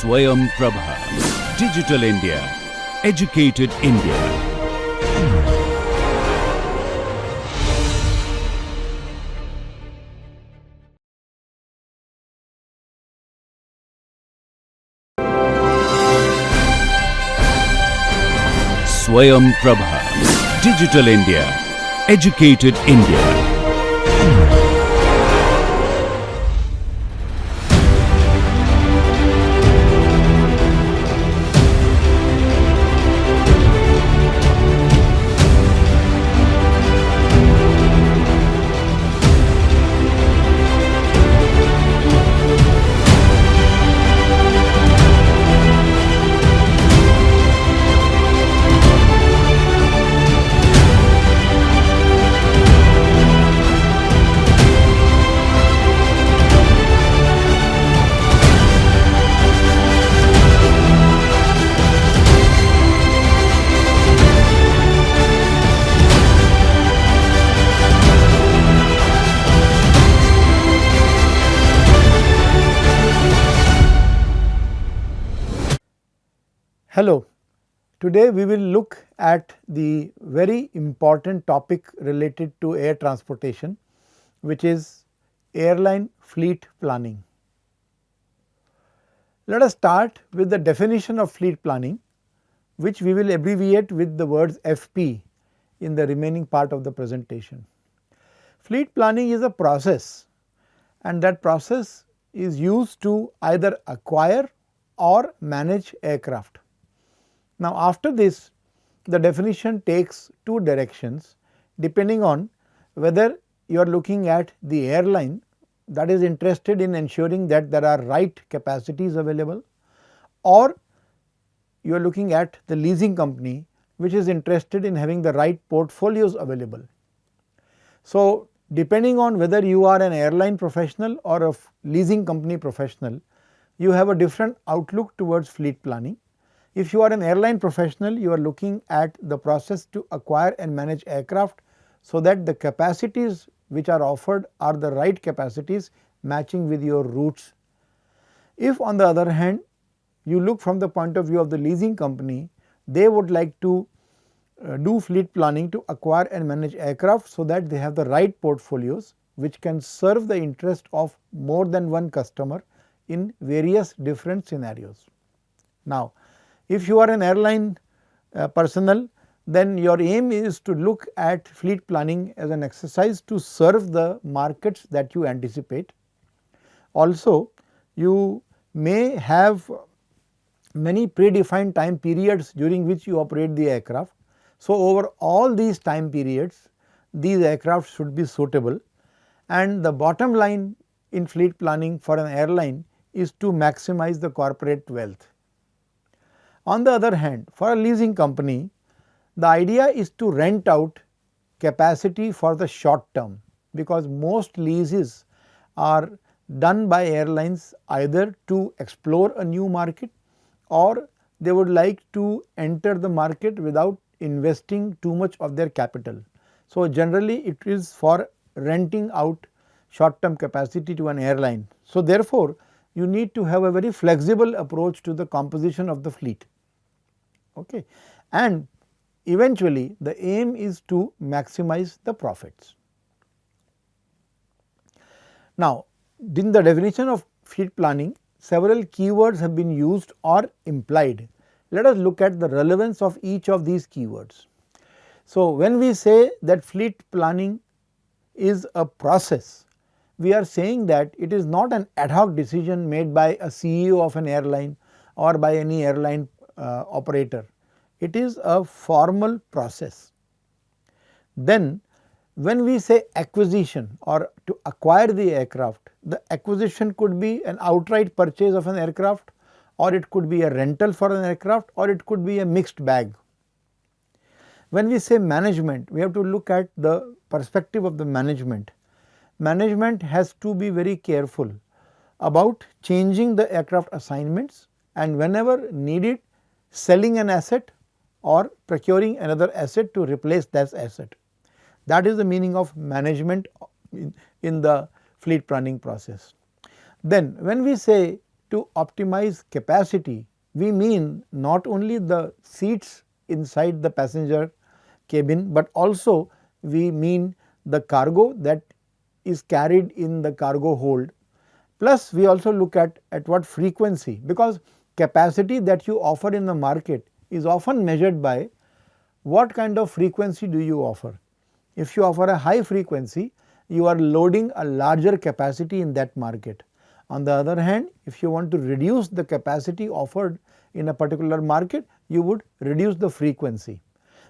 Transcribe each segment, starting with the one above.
Swayam Prabha. Digital India. Educated India. Swayam Prabha. Digital India. Educated India. Hello, today we will look at the very important topic related to air transportation, which is airline fleet planning. Let us start with the definition of fleet planning, which we will abbreviate with the words FP in the remaining part of the presentation. Fleet planning is a process, and that process is used to either acquire or manage aircraft. Now, after this, the definition takes two directions depending on whether you are looking at the airline that is interested in ensuring that there are right capacities available, or you are looking at the leasing company which is interested in having the right portfolios available. So, depending on whether you are an airline professional or a leasing company professional, you have a different outlook towards fleet planning. If you are an airline professional, you are looking at the process to acquire and manage aircraft so that the capacities which are offered are the right capacities matching with your routes. If on the other hand, you look from the point of view of the leasing company, they would like to do fleet planning to acquire and manage aircraft so that they have the right portfolios which can serve the interest of more than one customer in various different scenarios. Now, if you are an airline personnel, then your aim is to look at fleet planning as an exercise to serve the markets that you anticipate. Also, you may have many predefined time periods during which you operate the aircraft. So, over all these time periods, these aircraft should be suitable, and the bottom line in fleet planning for an airline is to maximize the corporate wealth. On the other hand, for a leasing company, the idea is to rent out capacity for the short term, because most leases are done by airlines either to explore a new market or they would like to enter the market without investing too much of their capital. So, generally it is for renting out short term capacity to an airline. So, therefore, you need to have a very flexible approach to the composition of the fleet. Okay. And eventually the aim is to maximize the profits. Now, in the definition of fleet planning, several keywords have been used or implied. Let us look at the relevance of each of these keywords. So, when we say that fleet planning is a process, we are saying that it is not an ad hoc decision made by a CEO of an airline or by any airline operator. It is a formal process. Then, when we say acquisition or to acquire the aircraft, the acquisition could be an outright purchase of an aircraft, or it could be a rental for an aircraft, or it could be a mixed bag. When we say management, we have to look at the perspective of the management. Management has to be very careful about changing the aircraft assignments, and whenever needed, selling an asset or procuring another asset to replace that asset. That is the meaning of management in the fleet planning process. Then when we say to optimize capacity, we mean not only the seats inside the passenger cabin, but also we mean the cargo that is carried in the cargo hold. Plus we also look at what frequency, because capacity that you offer in the market is often measured by what kind of frequency do you offer. If you offer a high frequency, you are loading a larger capacity in that market. On the other hand, if you want to reduce the capacity offered in a particular market, you would reduce the frequency.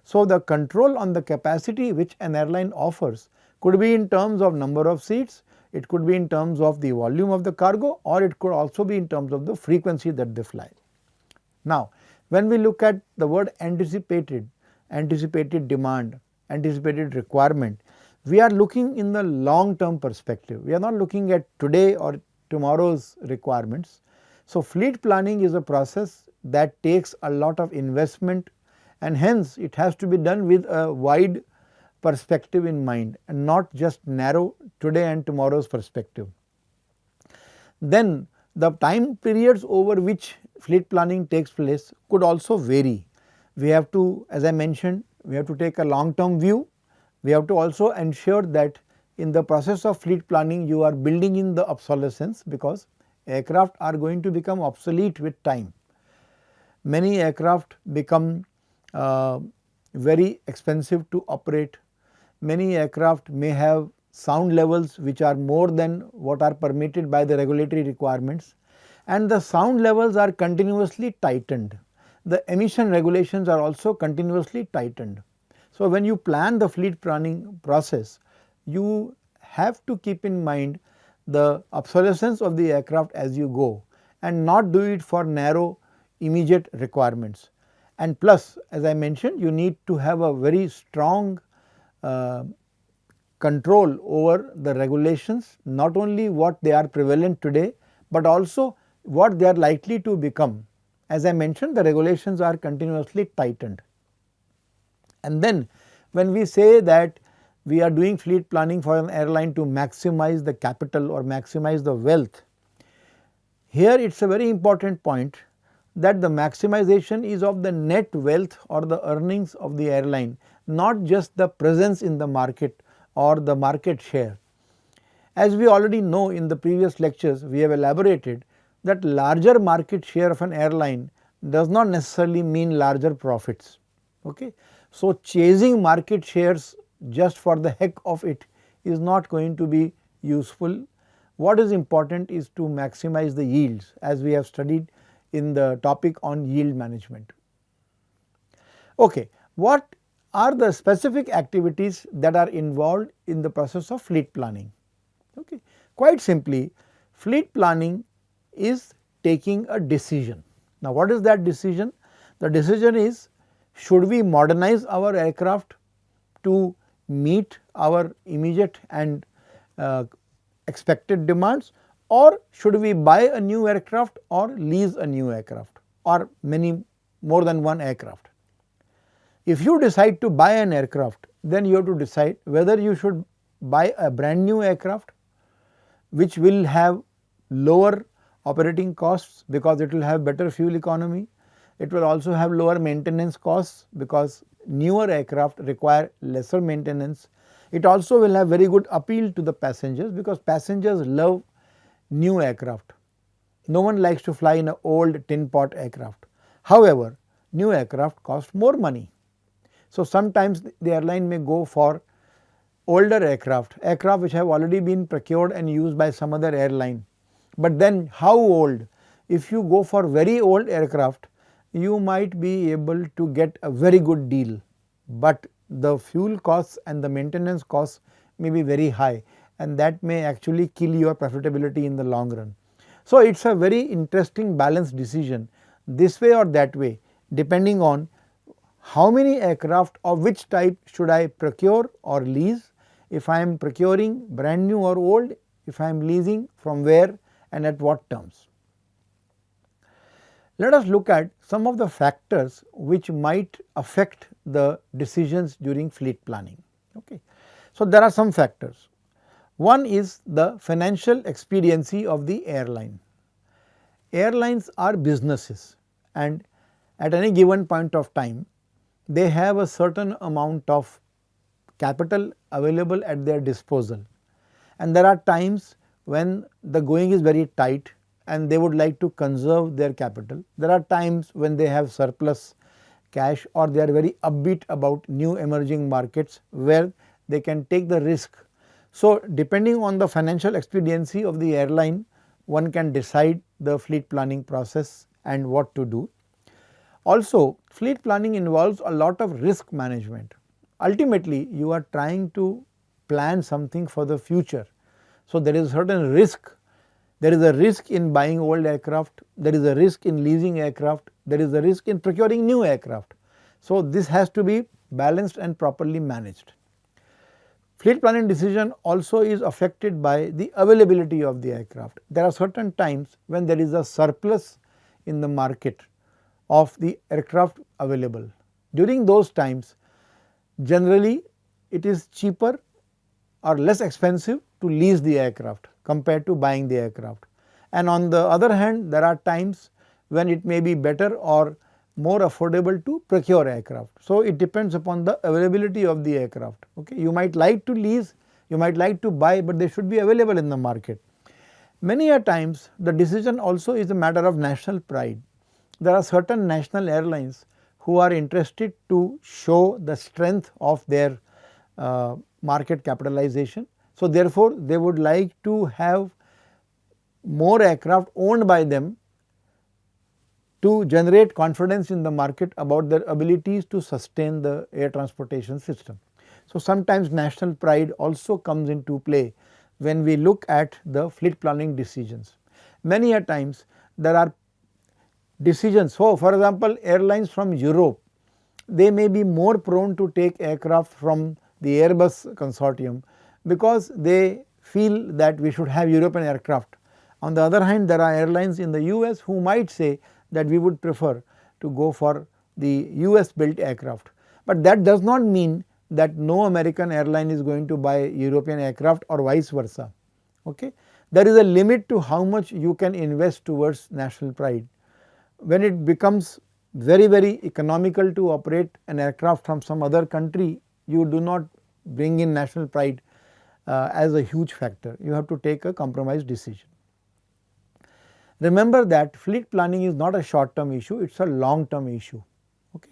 So the control on the capacity which an airline offers could be in terms of number of seats, it could be in terms of the volume of the cargo, or it could also be in terms of the frequency that they fly. Now, when we look at the word anticipated demand, anticipated requirement, we are looking in the long term perspective. We are not looking at today or tomorrow's requirements. So fleet planning is a process that takes a lot of investment, and hence it has to be done with a wide perspective in mind and not just narrow today and tomorrow's perspective. Then the time periods over which fleet planning takes place could also vary. We have to, as I mentioned, we have to take a long term view. We have to also ensure that in the process of fleet planning you are building in the obsolescence, because aircraft are going to become obsolete with time. Many aircraft become very expensive to operate. Many aircraft may have sound levels which are more than what are permitted by the regulatory requirements, and the sound levels are continuously tightened. The emission regulations are also continuously tightened. So when you plan the fleet planning process, you have to keep in mind the obsolescence of the aircraft as you go, and not do it for narrow immediate requirements. And plus, as I mentioned, you need to have a very strong control over the regulations, not only what they are prevalent today, but also what they are likely to become. As I mentioned, the regulations are continuously tightened. And then when we say that we are doing fleet planning for an airline to maximize the capital or maximize the wealth, here it is a very important point that the maximization is of the net wealth or the earnings of the airline, not just the presence in the market or the market share. As we already know, in the previous lectures we have elaborated that larger market share of an airline does not necessarily mean larger profits. Okay? So chasing market shares just for the heck of it is not going to be useful. What is important is to maximize the yields, as we have studied in the topic on yield management. Okay, what are the specific activities that are involved in the process of fleet planning? Okay. Quite simply, fleet planning is taking a decision. Now what is that decision? The decision is, should we modernize our aircraft to meet our immediate and expected demands, or should we buy a new aircraft or lease a new aircraft, or more than one aircraft. If you decide to buy an aircraft, then you have to decide whether you should buy a brand new aircraft which will have lower operating costs because it will have better fuel economy. It will also have lower maintenance costs because newer aircraft require lesser maintenance. It also will have very good appeal to the passengers because passengers love new aircraft. No one likes to fly in an old tin pot aircraft. However, new aircraft cost more money. So sometimes the airline may go for older aircraft which have already been procured and used by some other airline. But then how old? If you go for very old aircraft, you might be able to get a very good deal, but the fuel costs and the maintenance costs may be very high, and that may actually kill your profitability in the long run. So it is a very interesting balanced decision, this way or that way, depending on how many aircraft of which type should I procure or lease, if I am procuring brand new or old, if I am leasing, from where and at what terms. Let us look at some of the factors which might affect the decisions during fleet planning. Okay. So there are some factors. One is the financial expediency of the airline. airlines are businesses, and at any given point of time they have a certain amount of capital available at their disposal, and there are times when the going is very tight and they would like to conserve their capital. There are times when they have surplus cash or they are very upbeat about new emerging markets where they can take the risk. So, depending on the financial expediency of the airline, one can decide the fleet planning process and what to do. Also, fleet planning involves a lot of risk management. Ultimately, you are trying to plan something for the future. So, there is a certain risk. There is a risk in buying old aircraft, there is a risk in leasing aircraft, there is a risk in procuring new aircraft. So, this has to be balanced and properly managed. Fleet planning decision also is affected by the availability of the aircraft. There are certain times when there is a surplus in the market of the aircraft available. During those times, generally it is cheaper or less expensive to lease the aircraft compared to buying the aircraft. And on the other hand, there are times when it may be better or more affordable to procure aircraft. So, it depends upon the availability of the aircraft. Okay. You might like to lease, you might like to buy, but they should be available in the market. Many a times the decision also is a matter of national pride. There are certain national airlines who are interested to show the strength of their market capitalization. So, therefore, they would like to have more aircraft owned by them to generate confidence in the market about their abilities to sustain the air transportation system. So, sometimes national pride also comes into play when we look at the fleet planning decisions. Many a times there are decisions. So, for example, airlines from Europe, they may be more prone to take aircraft from the Airbus consortium because they feel that we should have European aircraft. On the other hand, there are airlines in the US who might say that we would prefer to go for the US built aircraft, but that does not mean that no American airline is going to buy European aircraft or vice versa. Okay. There is a limit to how much you can invest towards national pride. When it becomes very economical to operate an aircraft from some other country, you do not bring in national pride as a huge factor. You have to take a compromise decision. Remember that fleet planning is not a short term issue, it is a long term issue. Okay.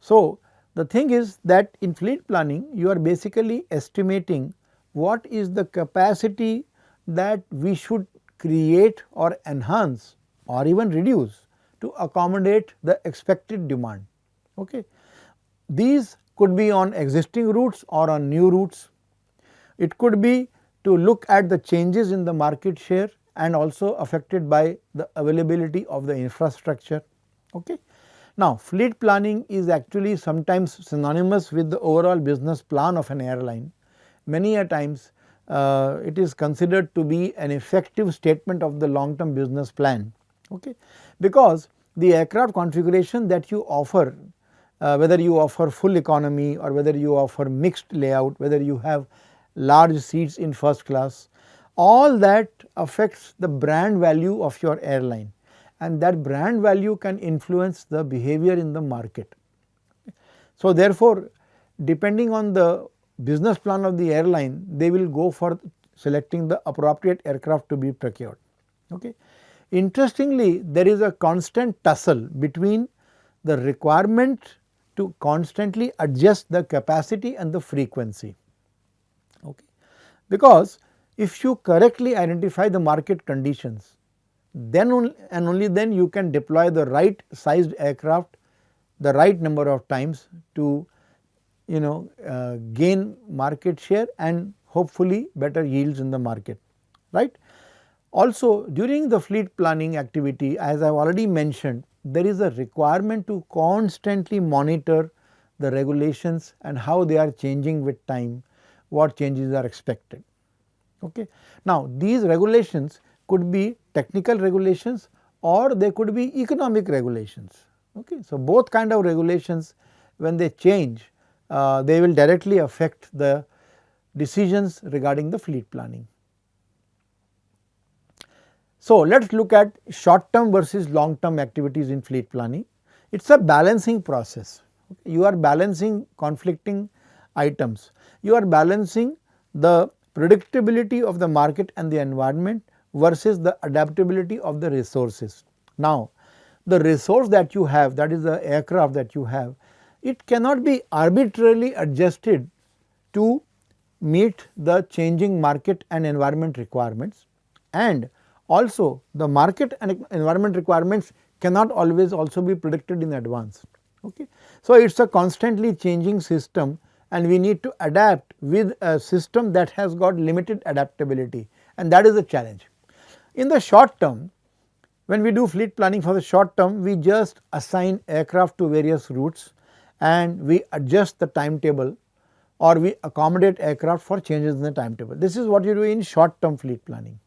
So, the thing is that in fleet planning you are basically estimating what is the capacity that we should create or enhance or even reduce to accommodate the expected demand. Okay. These could be on existing routes or on new routes. It could be to look at the changes in the market share and also affected by the availability of the infrastructure. Okay. Now, fleet planning is actually sometimes synonymous with the overall business plan of an airline. Many a times it is considered to be an effective statement of the long term business plan. Okay. Because the aircraft configuration that you offer, whether you offer full economy or whether you offer mixed layout, whether you have large seats in first class, all that affects the brand value of your airline, and that brand value can influence the behavior in the market. So, therefore, depending on the business plan of the airline, they will go for selecting the appropriate aircraft to be procured. Okay. Interestingly, there is a constant tussle between the requirement to constantly adjust the capacity and the frequency. Okay. Because if you correctly identify the market conditions, then only then you can deploy the right sized aircraft the right number of times to gain market share and hopefully better yields in the market, right. Also, during the fleet planning activity, as I have already mentioned, there is a requirement to constantly monitor the regulations and how they are changing with time, what changes are expected. Okay. Now, these regulations could be technical regulations or they could be economic regulations. Okay. So, both kind of regulations, when they change, they will directly affect the decisions regarding the fleet planning. So, let us look at short term versus long term activities in fleet planning. It is a balancing process. You are balancing conflicting items. You are balancing the predictability of the market and the environment versus the adaptability of the resources. Now, the resource that you have, that is the aircraft that you have, it cannot be arbitrarily adjusted to meet the changing market and environment requirements, and also the market and environment requirements cannot always also be predicted in advance. Okay. So, it is a constantly changing system and we need to adapt with a system that has got limited adaptability, and that is the challenge. In the short term, when we do fleet planning for the short term, we just assign aircraft to various routes and we adjust the timetable, or we accommodate aircraft for changes in the timetable. This is what you do in short term fleet planning.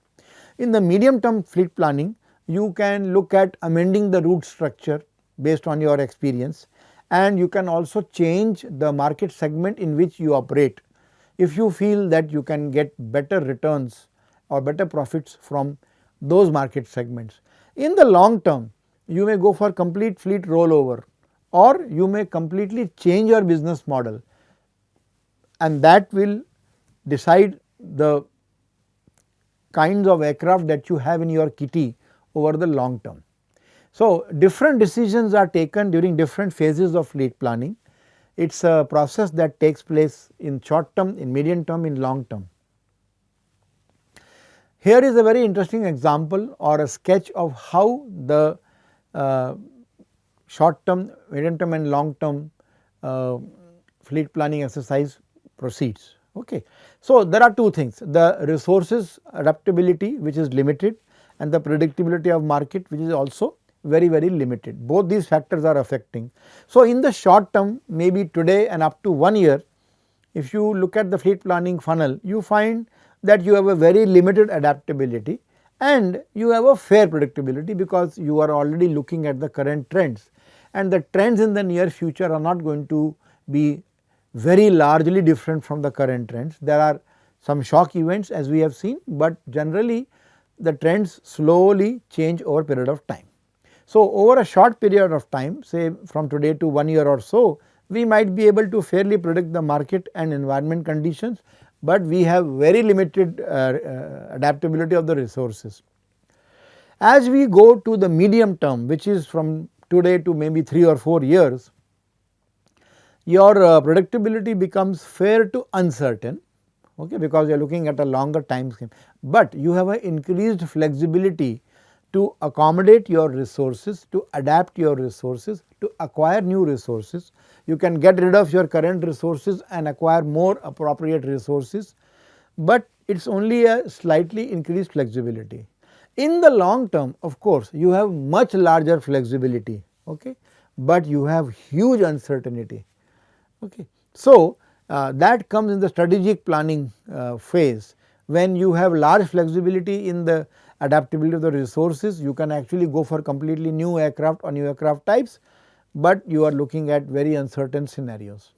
In the medium term fleet planning, you can look at amending the route structure based on your experience, and you can also change the market segment in which you operate if you feel that you can get better returns or better profits from those market segments. In the long term, you may go for complete fleet rollover, or you may completely change your business model, and that will decide the kinds of aircraft that you have in your kitty over the long term. So, different decisions are taken during different phases of fleet planning. It is a process that takes place in short term, in medium term, in long term. Here is a very interesting example or a sketch of how the short term, medium term and long term fleet planning exercise proceeds. Okay. So, there are two things: the resources adaptability, which is limited, and the predictability of market, which is also very limited. Both these factors are affecting. So, in the short term, maybe today and up to 1 year, if you look at the fleet planning funnel, you find that you have a very limited adaptability and you have a fair predictability, because you are already looking at the current trends, and the trends in the near future are not going to be very largely different from the current trends. There are some shock events as we have seen, but generally the trends slowly change over a period of time. So, over a short period of time, say from today to 1 year or so, we might be able to fairly predict the market and environment conditions, but we have very limited adaptability of the resources. As we go to the medium term, which is from today to maybe 3 or 4 years, your predictability becomes fair to uncertain, okay, because you are looking at a longer time scheme, but you have an increased flexibility to accommodate your resources, to adapt your resources, to acquire new resources. You can get rid of your current resources and acquire more appropriate resources, but it is only a slightly increased flexibility. In the long term, of course, you have much larger flexibility, okay, but you have huge uncertainty. Okay. So, that comes in the strategic planning phase. When you have large flexibility in the adaptability of the resources, you can actually go for completely new aircraft or new aircraft types, but you are looking at very uncertain scenarios.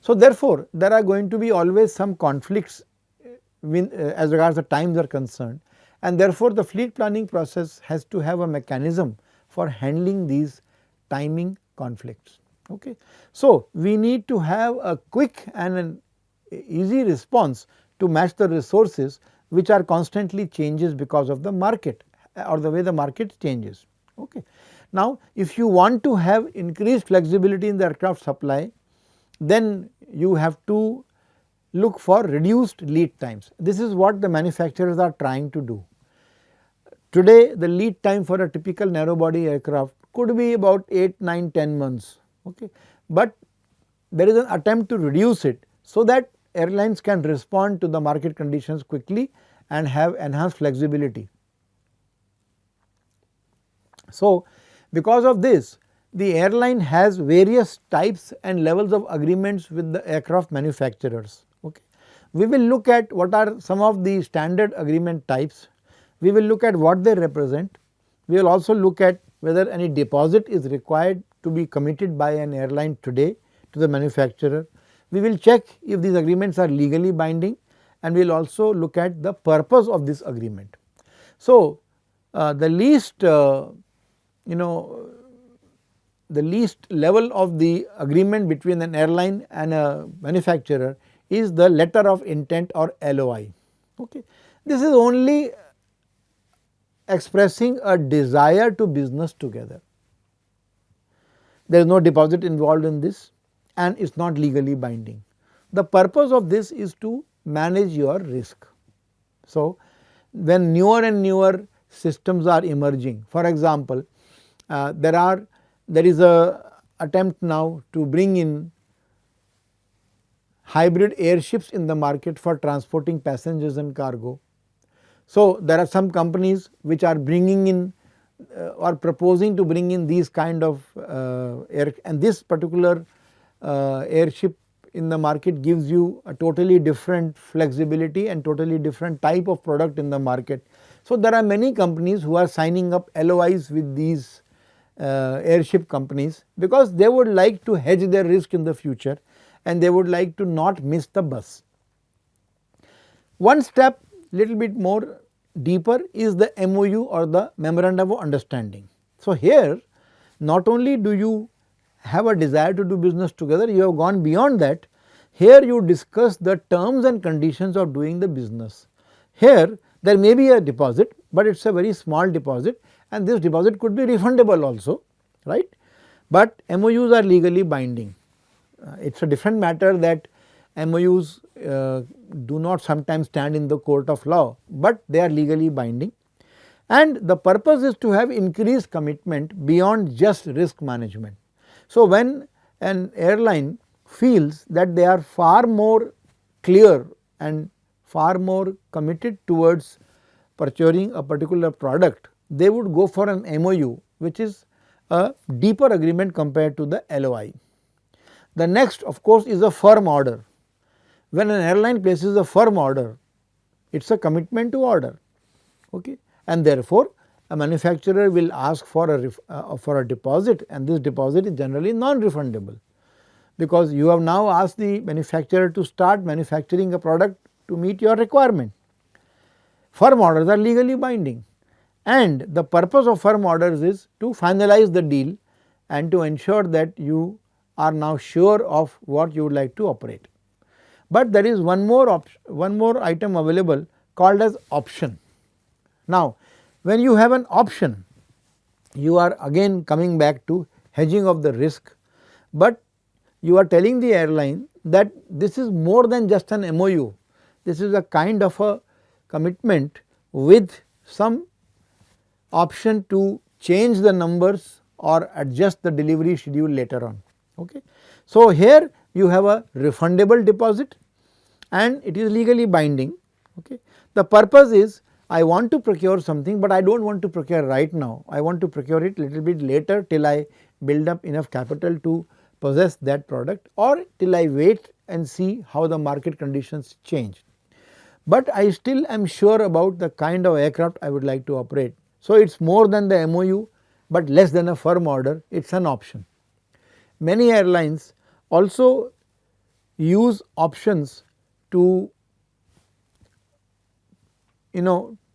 So, therefore, there are going to be always some conflicts as regards the times are concerned, and therefore, the fleet planning process has to have a mechanism for handling these timing conflicts. Okay. So, we need to have a quick and an easy response to match the resources which are constantly changes because of the market or the way the market changes. Okay. Now, if you want to have increased flexibility in the aircraft supply, then you have to look for reduced lead times. This is what the manufacturers are trying to do. Today, the lead time for a typical narrow body aircraft could be about 8, 9, 10 months. Okay. But there is an attempt to reduce it so that airlines can respond to the market conditions quickly and have enhanced flexibility. So, because of this, the airline has various types and levels of agreements with the aircraft manufacturers. Okay. We will look at what are some of the standard agreement types. We will look at what they represent. We will also look at whether any deposit is required to be committed by an airline today to the manufacturer. We will check if these agreements are legally binding, and we will also look at the purpose of this agreement. So, the least the least level of the agreement between an airline and a manufacturer is the letter of intent or LOI. Okay. This is only expressing a desire to business together. There is no deposit involved in this and it is not legally binding. The purpose of this is to manage your risk. So, when newer and newer systems are emerging, for example, there is a attempt now to bring in hybrid airships in the market for transporting passengers and cargo. So, there are some companies which are bringing in or proposing to bring in these kind of and this particular airship in the market gives you a totally different flexibility and totally different type of product in the market. So, there are many companies who are signing up LOIs with these airship companies because they would like to hedge their risk in the future and they would like to not miss the bus. One step little bit more deeper is the MOU or the Memorandum of Understanding. So, here not only do you have a desire to do business together, you have gone beyond that. Here you discuss the terms and conditions of doing the business. Here there may be a deposit, but it is a very small deposit and this deposit could be refundable also, right. But MOUs are legally binding. It is a different matter that MOUs do not sometimes stand in the court of law, but they are legally binding and the purpose is to have increased commitment beyond just risk management. So, when an airline feels that they are far more clear and far more committed towards procuring a particular product, they would go for an MOU which is a deeper agreement compared to the LOI. The next of course is a firm order. When an airline places a firm order, it is a commitment to order, okay, and therefore a manufacturer will ask for a deposit and this deposit is generally non-refundable because you have now asked the manufacturer to start manufacturing a product to meet your requirement. Firm orders are legally binding and the purpose of firm orders is to finalize the deal and to ensure that you are now sure of what you would like to operate. But there is one more item available called as option. Now, when you have an option, you are again coming back to hedging of the risk, but you are telling the airline that this is more than just an MOU. This is a kind of a commitment with some option to change the numbers or adjust the delivery schedule later on. Okay. So, here you have a refundable deposit and it is legally binding. Okay. The purpose is I want to procure something, but I do not want to procure right now. I want to procure it little bit later till I build up enough capital to possess that product or till I wait and see how the market conditions change. But I still am sure about the kind of aircraft I would like to operate. So, it is more than the MOU, but less than a firm order, it is an option. Many airlines also use options to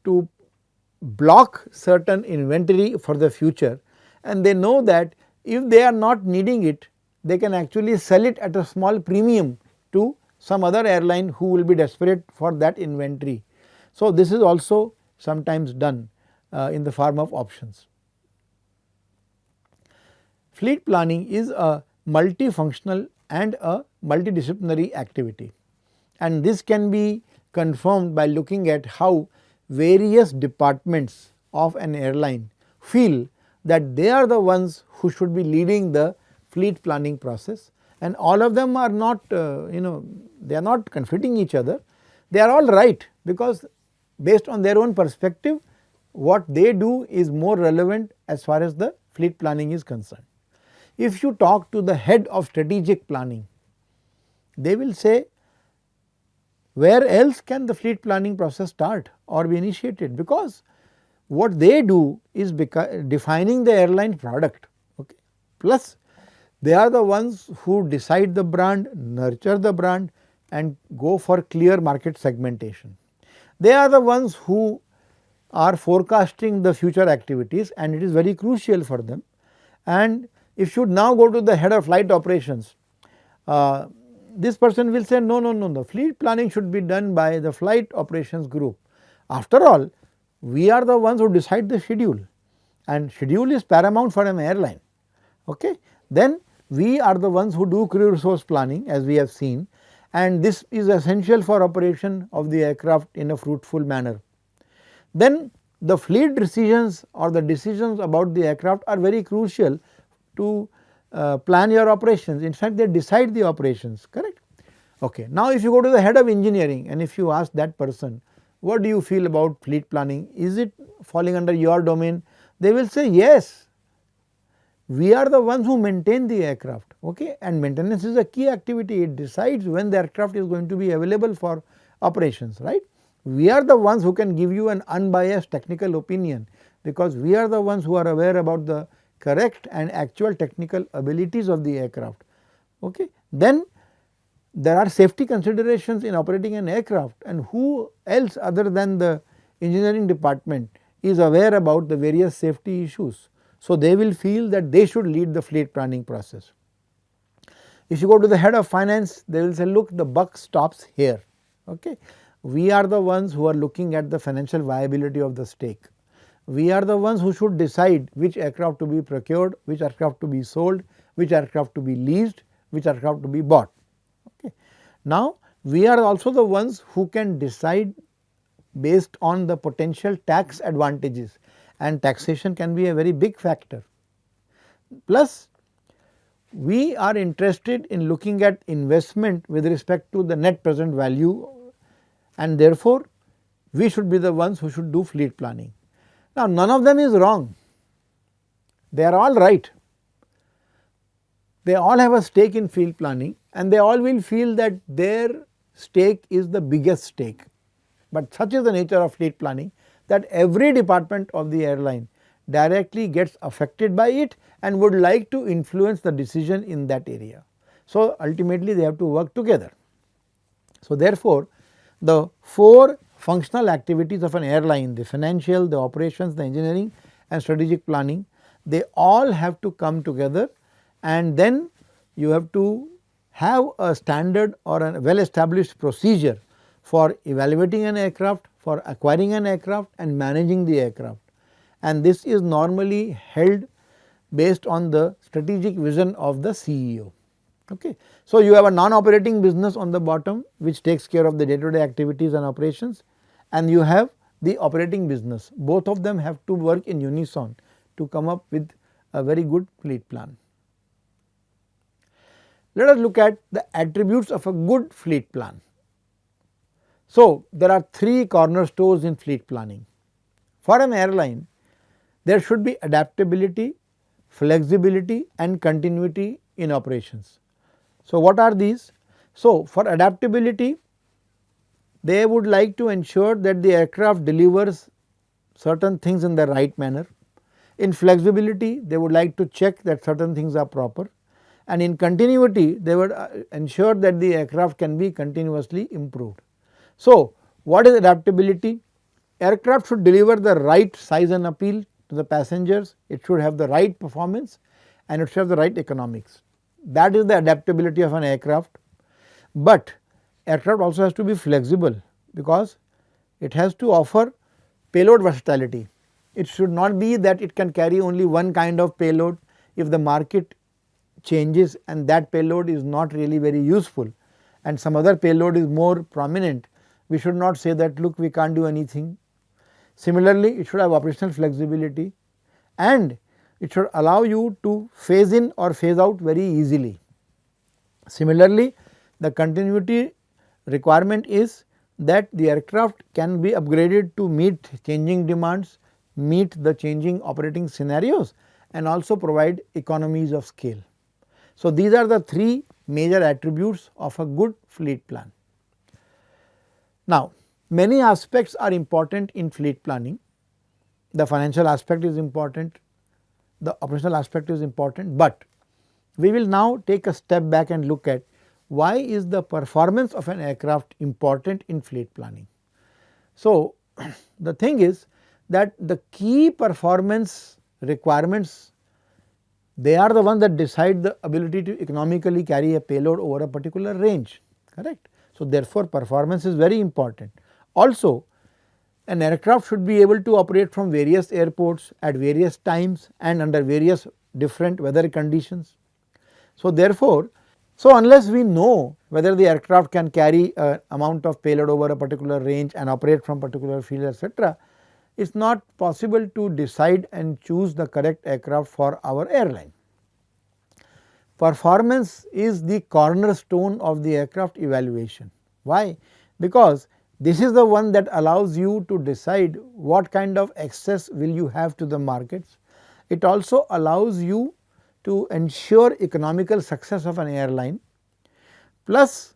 to block certain inventory for the future and they know that if they are not needing it, they can actually sell it at a small premium to some other airline who will be desperate for that inventory. So, this is also sometimes done in the form of options. Fleet planning is a multifunctional and a multidisciplinary activity and this can be confirmed by looking at how various departments of an airline feel that they are the ones who should be leading the fleet planning process and all of them are not they are not conflicting each other, they are all right because based on their own perspective what they do is more relevant as far as the fleet planning is concerned. If you talk to the head of strategic planning, they will say where else can the fleet planning process start or be initiated, because what they do is defining the airline product, okay. Plus they are the ones who decide the brand, nurture the brand and go for clear market segmentation. They are the ones who are forecasting the future activities and it is very crucial for them. And if you now go to the head of flight operations, this person will say no, fleet planning should be done by the flight operations group. After all, we are the ones who decide the schedule and schedule is paramount for an airline. Okay. Then we are the ones who do crew resource planning, as we have seen, and this is essential for operation of the aircraft in a fruitful manner. Then the fleet decisions or the decisions about the aircraft are very crucial to plan your operations. In fact, they decide the operations, correct. Okay. Now, if you go to the head of engineering and if you ask that person, what do you feel about fleet planning? Is it falling under your domain? They will say yes. We are the ones who maintain the aircraft, okay, and maintenance is a key activity. It decides when the aircraft is going to be available for operations, right. We are the ones who can give you an unbiased technical opinion, because we are the ones who are aware about the correct and actual technical abilities of the aircraft. Okay. Then there are safety considerations in operating an aircraft, and who else other than the engineering department is aware about the various safety issues. So, they will feel that they should lead the fleet planning process. If you go to the head of finance, they will say, look, the buck stops here. Okay. We are the ones who are looking at the financial viability of the stake. We are the ones who should decide which aircraft to be procured, which aircraft to be sold, which aircraft to be leased, which aircraft to be bought. Okay. Now, we are also the ones who can decide based on the potential tax advantages, and taxation can be a very big factor. Plus, we are interested in looking at investment with respect to the net present value, and therefore, we should be the ones who should do fleet planning. Now, none of them is wrong, they are all right. They all have a stake in fleet planning and they all will feel that their stake is the biggest stake. But such is the nature of fleet planning that every department of the airline directly gets affected by it and would like to influence the decision in that area. So, ultimately they have to work together. So, therefore, the 4 functional activities of an airline, the financial, the operations, the engineering and strategic planning, they all have to come together, and then you have to have a standard or a well established procedure for evaluating an aircraft, for acquiring an aircraft and managing the aircraft, and this is normally held based on the strategic vision of the CEO. Okay. So, you have a non-operating business on the bottom which takes care of the day-to-day activities and operations, and you have the operating business. Both of them have to work in unison to come up with a very good fleet plan. Let us look at the attributes of a good fleet plan. So, there are 3 cornerstones in fleet planning. For an airline, there should be adaptability, flexibility and continuity in operations. So, what are these? So, for adaptability, they would like to ensure that the aircraft delivers certain things in the right manner. In flexibility, they would like to check that certain things are proper, and in continuity, they would ensure that the aircraft can be continuously improved. So, what is adaptability? Aircraft should deliver the right size and appeal to the passengers, it should have the right performance and it should have the right economics. That is the adaptability of an aircraft, but aircraft also has to be flexible, because it has to offer payload versatility. It should not be that it can carry only one kind of payload. If the market changes and that payload is not really very useful and some other payload is more prominent, we should not say that look, we can't do anything. Similarly, it should have operational flexibility and it should allow you to phase in or phase out very easily. Similarly, the continuity requirement is that the aircraft can be upgraded to meet changing demands, meet the changing operating scenarios and also provide economies of scale. So, these are the 3 major attributes of a good fleet plan. Now, many aspects are important in fleet planning. The financial aspect is important, the operational aspect is important, but we will now take a step back and look at why is the performance of an aircraft important in fleet planning. So, the thing is that the key performance requirements, they are the ones that decide the ability to economically carry a payload over a particular range, correct. So, therefore, performance is very important. Also, an aircraft should be able to operate from various airports at various times and under various different weather conditions. So, therefore, unless we know whether the aircraft can carry an amount of payload over a particular range and operate from particular field, etc., it is not possible to decide and choose the correct aircraft for our airline. Performance is the cornerstone of the aircraft evaluation. Why? Because this is the one that allows you to decide what kind of access will you have to the markets. It also allows you to ensure economical success of an airline, plus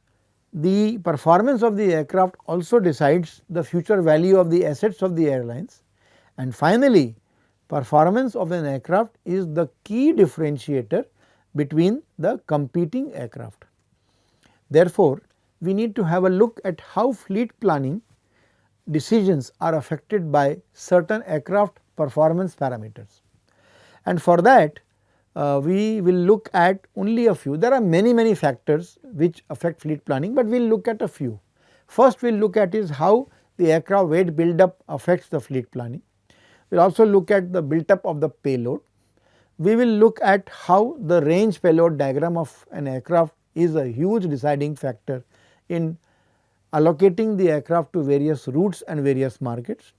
the performance of the aircraft also decides the future value of the assets of the airlines, and finally, performance of an aircraft is the key differentiator between the competing aircraft. Therefore, we need to have a look at how fleet planning decisions are affected by certain aircraft performance parameters, and for that we will look at only a few. There are many factors which affect fleet planning, but we will look at a few. First we will look at is how the aircraft weight build up affects the fleet planning. We will also look at the build up of the payload. We will look at how the range payload diagram of an aircraft is a huge deciding factor in allocating the aircraft to various routes and various markets.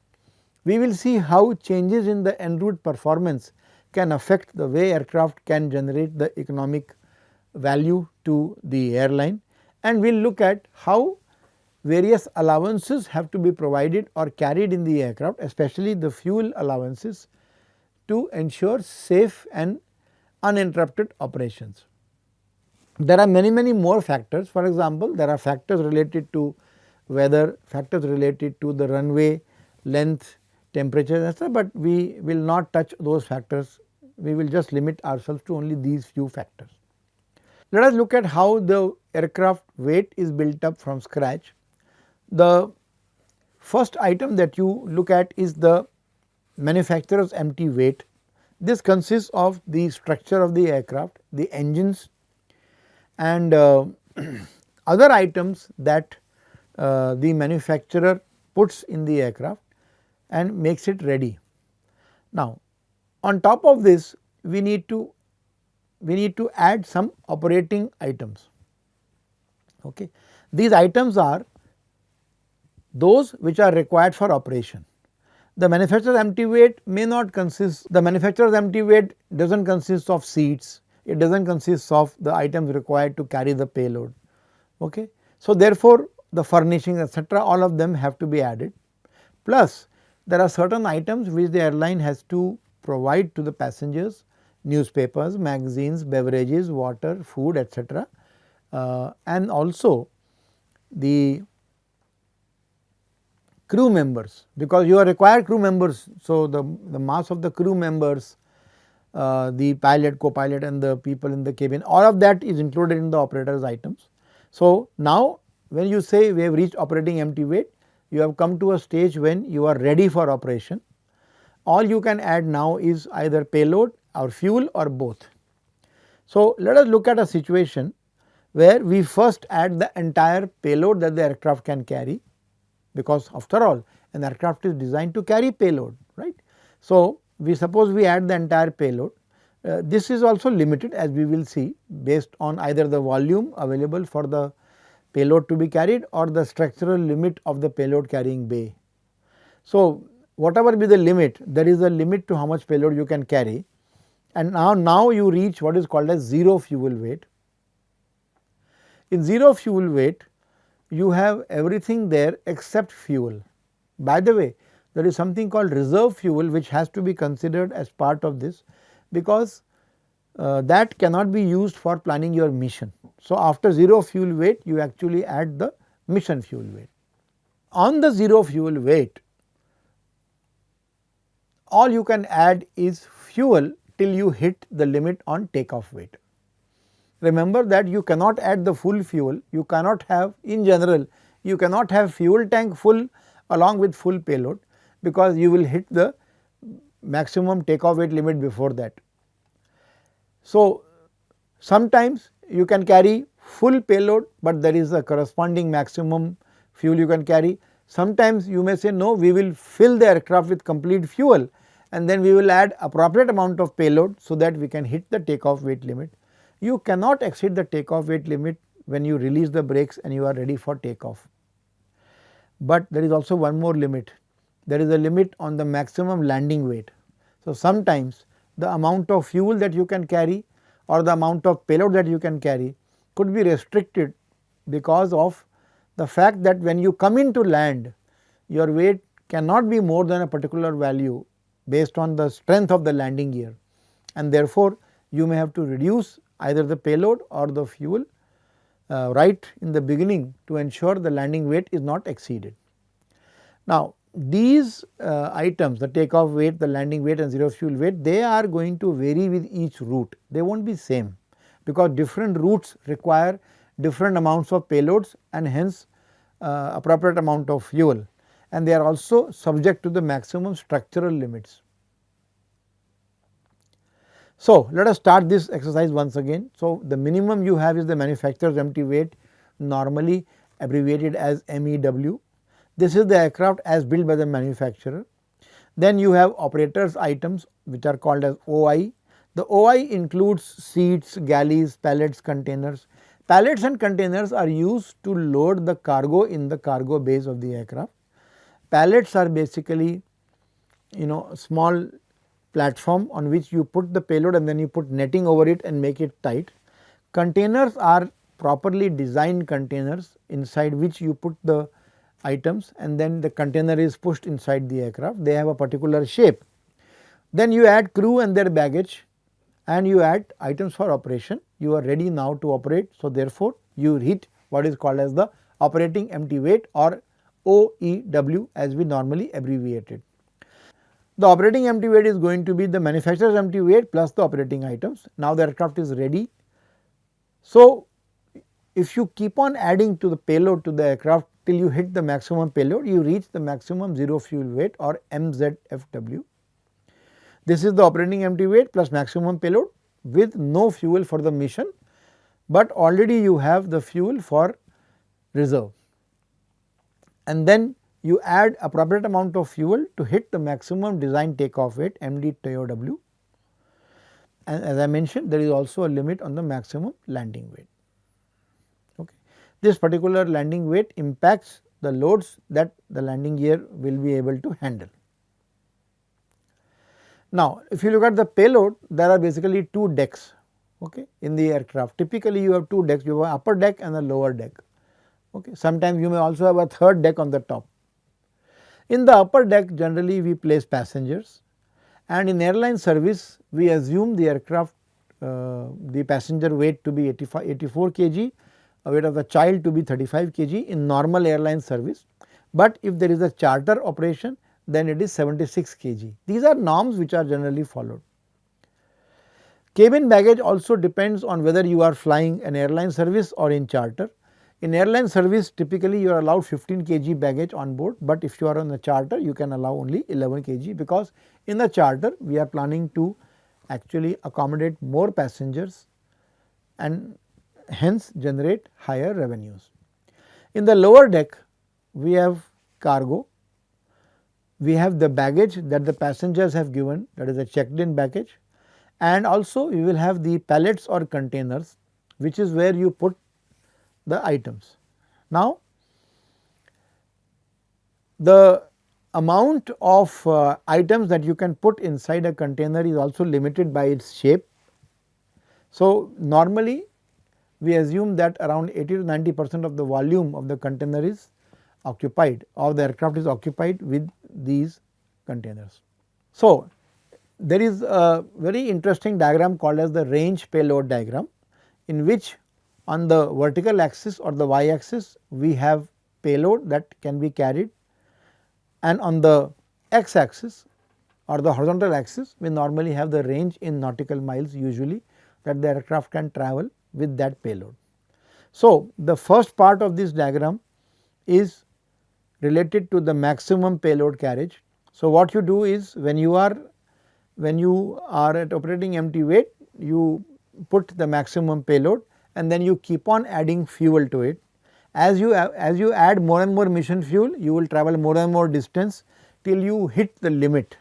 We will see how changes in the en route performance can affect the way aircraft can generate the economic value to the airline, and we will look at how various allowances have to be provided or carried in the aircraft, especially the fuel allowances, to ensure safe and uninterrupted operations. There are many more factors. For example, there are factors related to weather, factors related to the runway length, temperature, etc., but we will not touch those factors. We will just limit ourselves to only these few factors. Let us look at how the aircraft weight is built up from scratch. The first item that you look at is the manufacturer's empty weight. This consists of the structure of the aircraft, the engines, and other items that the manufacturer puts in the aircraft and makes it ready. Now, on top of this, we need to add some operating items. Okay. These items are those which are required for operation. The manufacturer's empty weight may not consist, the manufacturer's empty weight does not consist of seats, it does not consist of the items required to carry the payload. Okay. So, therefore, the furnishing, etc., all of them have to be added, plus there are certain items which the airline has to provide to the passengers: newspapers, magazines, beverages, water, food, etc., and also the crew members, because you are required crew members. So, the mass of the crew members, the pilot, co-pilot and the people in the cabin, all of that is included in the operator's items. So, now when you say we have reached operating empty weight, you have come to a stage when you are ready for operation. All you can add now is either payload or fuel or both. So, let us look at a situation where we first add the entire payload that the aircraft can carry, because after all an aircraft is designed to carry payload, right. So, we suppose we add the entire payload. This is also limited, as we will see, based on either the volume available for the payload to be carried or the structural limit of the payload carrying bay. So, whatever be the limit, there is a limit to how much payload you can carry, and now you reach what is called as zero fuel weight. In zero fuel weight, you have everything there except fuel. By the way, there is something called reserve fuel which has to be considered as part of this, because that cannot be used for planning your mission. So, after zero fuel weight, you actually add the mission fuel weight. On the zero fuel weight, all you can add is fuel till you hit the limit on takeoff weight. Remember that you cannot add the full fuel, you cannot have, in general, you cannot have fuel tank full along with full payload, because you will hit the maximum takeoff weight limit before that. So, sometimes you can carry full payload, but there is a corresponding maximum fuel you can carry. Sometimes you may say no, we will fill the aircraft with complete fuel and then we will add appropriate amount of payload so that we can hit the takeoff weight limit. You cannot exceed the takeoff weight limit when you release the brakes and you are ready for takeoff. But there is also one more limit. There is a limit on the maximum landing weight. So, sometimes the amount of fuel that you can carry or the amount of payload that you can carry could be restricted because of the fact that when you come into land, your weight cannot be more than a particular value based on the strength of the landing gear, and therefore, you may have to reduce either the payload or the fuel right in the beginning to ensure the landing weight is not exceeded. Now, these items, the takeoff weight, the landing weight and zero fuel weight, they are going to vary with each route. They will not be same because different routes require different amounts of payloads and hence appropriate amount of fuel, and they are also subject to the maximum structural limits. So, let us start this exercise once again. So, the minimum you have is the manufacturer's empty weight, normally abbreviated as MEW. This is the aircraft as built by the manufacturer. Then you have operators items which are called as OI. The OI includes seats, galleys, pallets, containers. Pallets and containers are used to load the cargo in the cargo bays of the aircraft. Pallets are basically small platform on which you put the payload and then you put netting over it and make it tight. Containers are properly designed containers inside which you put the items and then the container is pushed inside the aircraft. They have a particular shape. Then you add crew and their baggage and you add items for operation. You are ready now to operate. So, therefore, you hit what is called as the operating empty weight or OEW as we normally abbreviate it. The operating empty weight is going to be the manufacturer's empty weight plus the operating items. Now, the aircraft is ready. So, if you keep on adding to the payload to the aircraft till you hit the maximum payload, you reach the maximum zero fuel weight or MZFW. This is the operating empty weight plus maximum payload with no fuel for the mission, but already you have the fuel for reserve, and then you add appropriate amount of fuel to hit the maximum design takeoff weight MDTOW, and as I mentioned, there is also a limit on the maximum landing weight. Okay. This particular landing weight impacts the loads that the landing gear will be able to handle. Now, if you look at the payload, there are basically two decks in the aircraft. Typically, you have two decks, you have an upper deck and a lower deck. Sometimes you may also have a third deck on the top. In the upper deck, generally we place passengers, and in airline service we assume the aircraft the passenger weight to be 84 kg, weight of the child to be 35 kg in normal airline service, but if there is a charter operation then it is 76 kg. These are norms which are generally followed. Cabin baggage also depends on whether you are flying an airline service or in charter. In airline service, typically you are allowed 15 kg baggage on board, but if you are on a charter you can allow only 11 kg, because in the charter we are planning to actually accommodate more passengers and hence generate higher revenues. In the lower deck we have cargo, we have the baggage that the passengers have given, that is a checked in baggage, and also we will have the pallets or containers, which is where you put the items. Now, the amount of items that you can put inside a container is also limited by its shape. So, normally we assume that around 80 to 90% of the volume of the container is occupied or the aircraft is occupied with these containers. So, there is a very interesting diagram called as the range payload diagram, in which on the vertical axis or the y axis we have payload that can be carried, and on the x axis or the horizontal axis we normally have the range in nautical miles usually that the aircraft can travel with that payload. So, the first part of this diagram is related to the maximum payload carriage, So, what you do is when you are at operating empty weight, you put the maximum payload and then you keep on adding fuel to it. As you add more and more mission fuel, you will travel more and more distance till you hit the limit,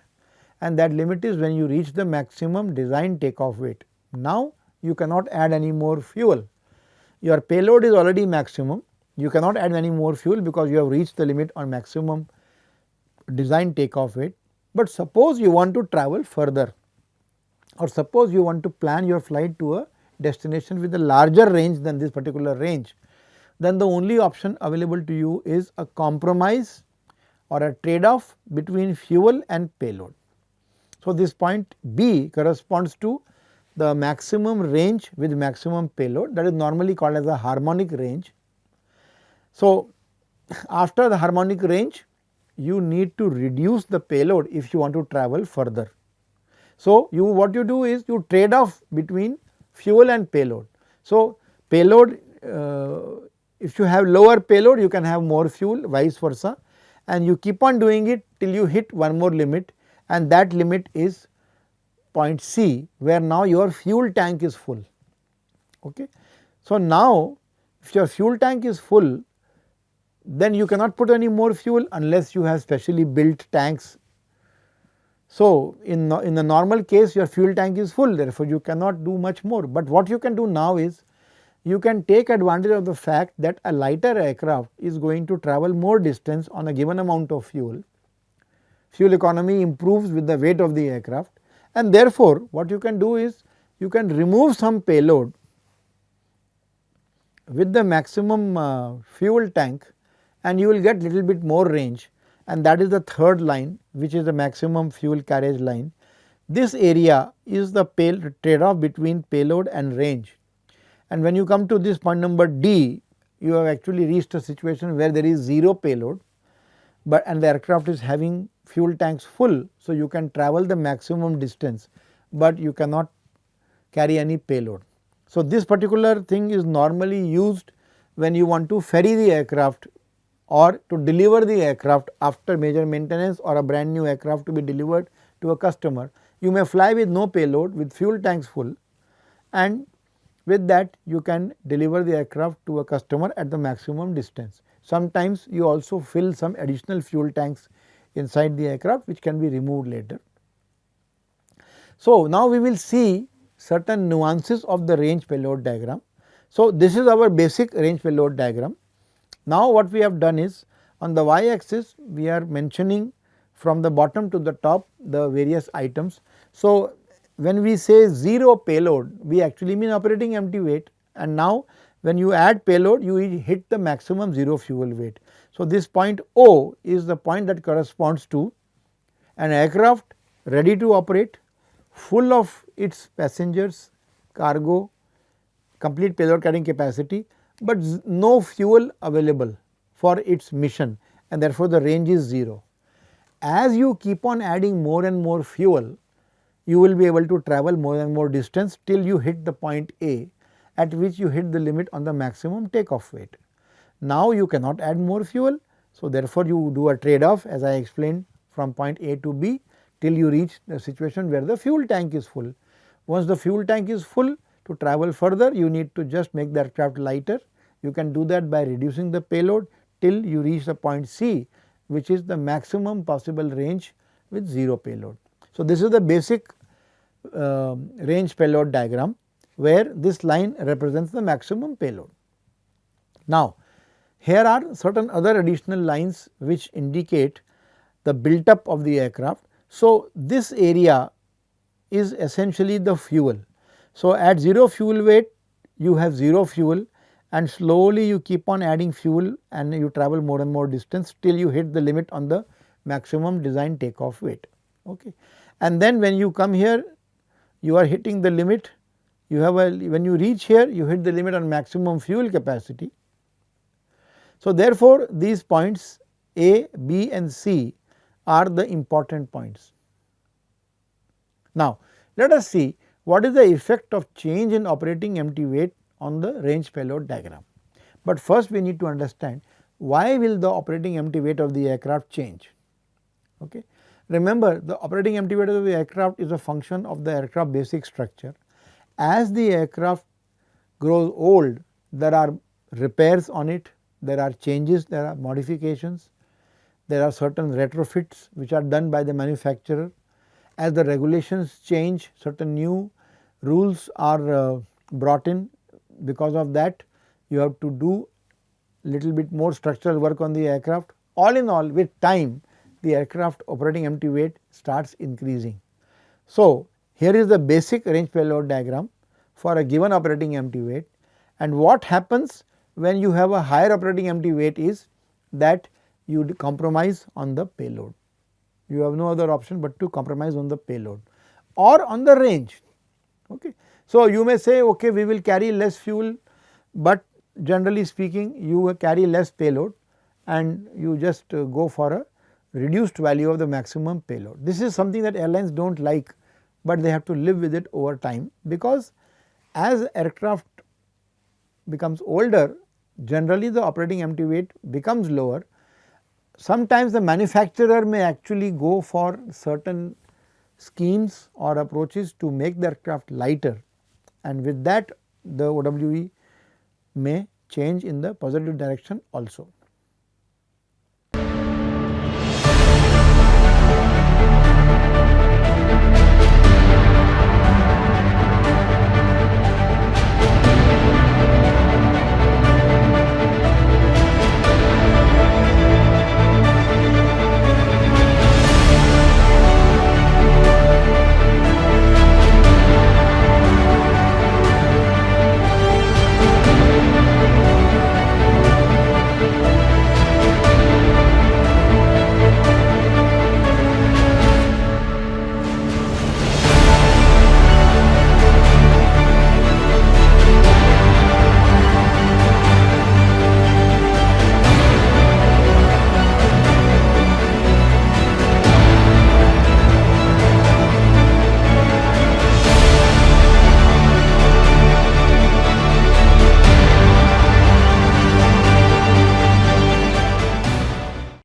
and that limit is when you reach the maximum design takeoff weight. Now, you cannot add any more fuel. Your payload is already maximum, you cannot add any more fuel because you have reached the limit on maximum design takeoff weight. But suppose you want to travel further, or suppose you want to plan your flight to a destination with a larger range than this particular range, then the only option available to you is a compromise or a trade off between fuel and payload. So, this point B corresponds to the maximum range with maximum payload, that is normally called as a harmonic range. So, after the harmonic range, you need to reduce the payload if you want to travel further. So, what you do is you trade off between fuel and payload. So, payload, if you have lower payload, you can have more fuel, vice versa, and you keep on doing it till you hit one more limit, and that limit is point C, where now your fuel tank is full. Okay. So, now if your fuel tank is full, then you cannot put any more fuel unless you have specially built tanks. So, in the normal case, your fuel tank is full, therefore, you cannot do much more. But what you can do now is you can take advantage of the fact that a lighter aircraft is going to travel more distance on a given amount of fuel. Fuel economy improves with the weight of the aircraft, and therefore, what you can do is you can remove some payload with the maximum fuel tank, and you will get little bit more range, and that is the third line, which is the maximum fuel carriage line. This area is the trade off between payload and range. And when you come to this point number D, you have actually reached a situation where there is zero payload, and the aircraft is having fuel tanks full. So, you can travel the maximum distance, but you cannot carry any payload. So, this particular thing is normally used when you want to ferry the aircraft or to deliver the aircraft after major maintenance or a brand new aircraft to be delivered to a customer. You may fly with no payload with fuel tanks full, and with that you can deliver the aircraft to a customer at the maximum distance. Sometimes you also fill some additional fuel tanks inside the aircraft, which can be removed later. So, now we will see certain nuances of the range payload diagram. So, this is our basic range payload diagram. Now, what we have done is on the y axis we are mentioning from the bottom to the top the various items. So, when we say 0 payload, we actually mean operating empty weight, and now when you add payload, you hit the maximum 0 fuel weight. So, this point O is the point that corresponds to an aircraft ready to operate, full of its passengers, cargo, complete payload carrying capacity, but no fuel available for its mission, and therefore, the range is 0. As you keep on adding more and more fuel, you will be able to travel more and more distance till you hit the point A, at which you hit the limit on the maximum takeoff weight. Now, you cannot add more fuel. So, therefore, you do a trade off, as I explained, from point A to B till you reach the situation where the fuel tank is full. Once the fuel tank is full, to travel further you need to just make the aircraft lighter. You can do that by reducing the payload till you reach the point C, which is the maximum possible range with 0 payload. So, this is the basic range payload diagram, where this line represents the maximum payload. Now, here are certain other additional lines which indicate the built up of the aircraft. So, this area is essentially the fuel. So, at 0 fuel weight you have 0 fuel, and slowly you keep on adding fuel and you travel more and more distance till you hit the limit on the maximum design takeoff weight. Okay. And then when you come here, you are hitting the limit. You have when you reach here, you hit the limit on maximum fuel capacity. So, therefore, these points A, B and C are the important points. Now, let us see what is the effect of change in operating empty weight on the range payload diagram. But first we need to understand why will the operating empty weight of the aircraft change. Okay. Remember, the operating empty weight of the aircraft is a function of the aircraft basic structure. As the aircraft grows old, there are repairs on it, there are changes, there are modifications, there are certain retrofits which are done by the manufacturer. As the regulations change, certain new rules are brought in. Because of that, you have to do little bit more structural work on the aircraft. All in all, with time, the aircraft operating empty weight starts increasing. So, here is the basic range payload diagram for a given operating empty weight, and what happens when you have a higher operating empty weight is that you compromise on the payload. You have no other option but to compromise on the payload or on the range. Okay. So, you may say, okay, we will carry less fuel, but generally speaking you carry less payload and you just go for a reduced value of the maximum payload. This is something that airlines do not like, but they have to live with it over time, because as aircraft becomes older, generally the operating empty weight becomes lower. Sometimes the manufacturer may actually go for certain schemes or approaches to make the aircraft lighter, and with that the OWE may change in the positive direction also.